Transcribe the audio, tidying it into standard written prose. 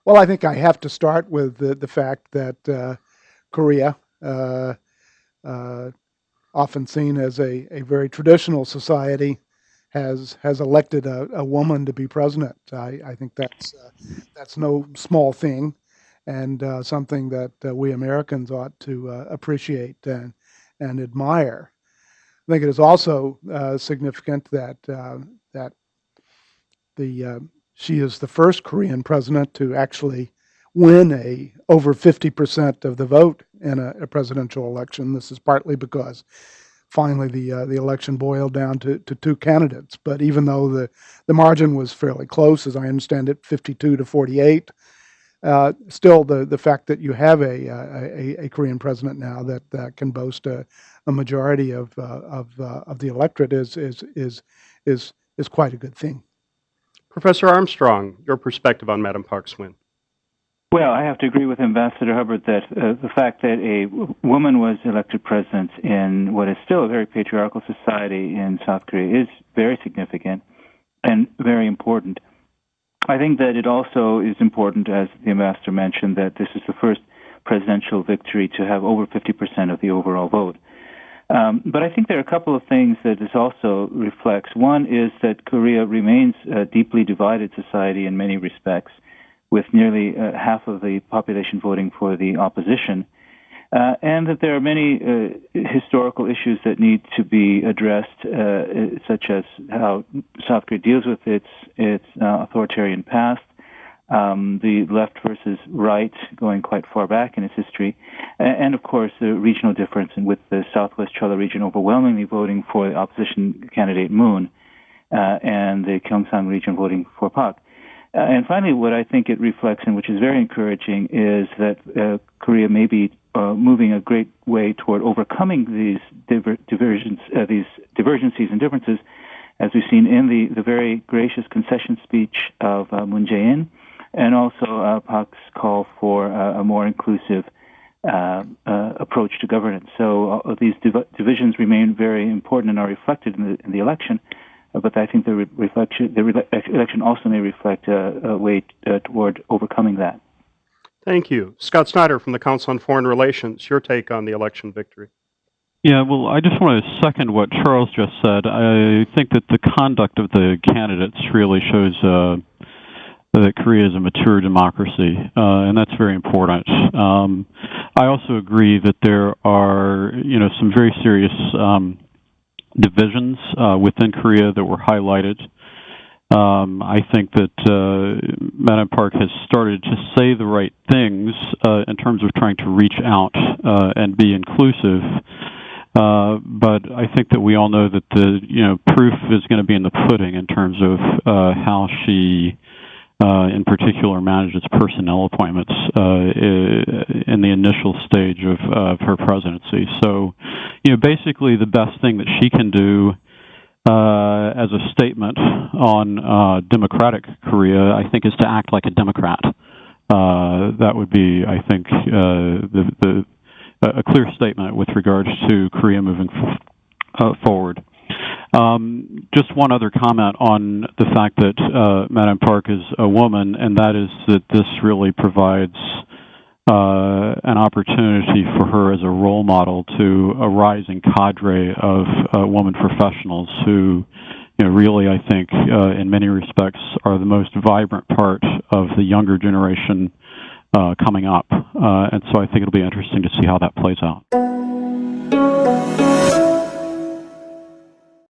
Well, I think I have to start with the fact that Korea, uh, often seen as a very traditional society, has elected a woman to be president. I think that's no small thing, and something that we Americans ought to appreciate and admire. I think it is also significant that the she is the first Korean president to actually win a over 50% of the vote in a presidential election. This is partly because finally the election boiled down to two candidates. But even though the margin was fairly close, as I understand it, 52 to 48, still the fact that you have a Korean president now that can boast a majority of the electorate is quite a good thing. Professor Armstrong, your perspective on Madam Park's win. Well, I have to agree with Ambassador Hubbard that the fact that a woman was elected president in what is still a very patriarchal society in South Korea is very significant and very important. I think that it also is important, as the ambassador mentioned, that this is the first presidential victory to have over 50% of the overall vote. But I think there are a couple of things that this also reflects. One is that Korea remains a deeply divided society in many respects, with nearly half of the population voting for the opposition, and that there are many historical issues that need to be addressed, such as how South Korea deals with its authoritarian past, the left versus right going quite far back in its history, and of course the regional difference with the Southwest Cholla region overwhelmingly voting for the opposition candidate Moon, and the Gyeongsang region voting for Park. And finally, what I think it reflects, and which is very encouraging, is that Korea may be moving a great way toward overcoming these divergencies and differences, as we've seen in the very gracious concession speech of Moon Jae-in, and also Park's call for a more inclusive approach to governance. So these divisions remain very important and are reflected in the election. But I think the election also may reflect a way toward overcoming that. Thank you. Scott Snyder from the Council on Foreign Relations, your take on the election victory. Yeah, well, I just want to second what Charles just said. I think that the conduct of the candidates really shows that Korea is a mature democracy, and that's very important. I also agree that there are, some very serious divisions within Korea that were highlighted. I think that Madam Park has started to say the right things in terms of trying to reach out and be inclusive. But I think that we all know that the proof is going to be in the pudding in terms of how she, in particular, manages personnel appointments in the initial stage of her presidency. So, basically the best thing that she can do as a statement on democratic Korea, I think, is to act like a Democrat. That would be, I think, a clear statement with regards to Korea moving forward. Just one other comment on the fact that Madam Park is a woman, and that is that this really provides an opportunity for her as a role model to a rising cadre of women professionals who, really, I think, in many respects, are the most vibrant part of the younger generation coming up. And so I think it'll be interesting to see how that plays out.